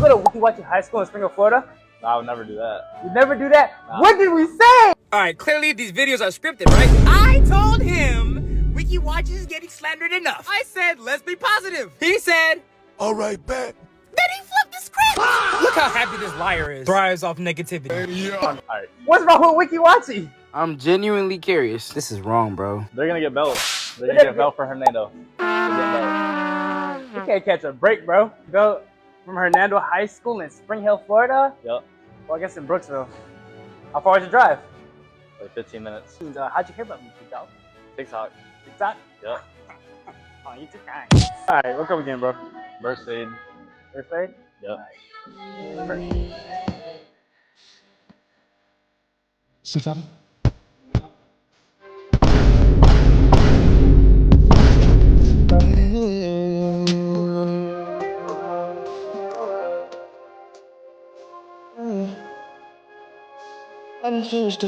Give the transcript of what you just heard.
go to Wiki Watching High School in Springfield, Florida? No, I would never do that. You never do that? Nah. What did we say? Alright, clearly these videos are scripted, right? I told him Wiki Watches is getting slandered enough. I said, let's be positive. He said, alright, bet. then he flipped the script. Look how happy this liar is. Thrives off negativity. Alright, What's wrong with Wiki Watching? I'm genuinely curious. This is wrong, bro. they're gonna get belted. They're gonna get belt for Hernando. You can't catch a break, bro. Go from Hernando High School in Spring Hill, Florida? Yep, Well, I guess in Brooksville. How far is the drive? like 15 minutes. How'd you hear about me, dog? TikTok. TikTok? Yep. Oh, you too kind. Alright, what come again, bro? Burst aid. First aid? Yep. Sit down. I'm just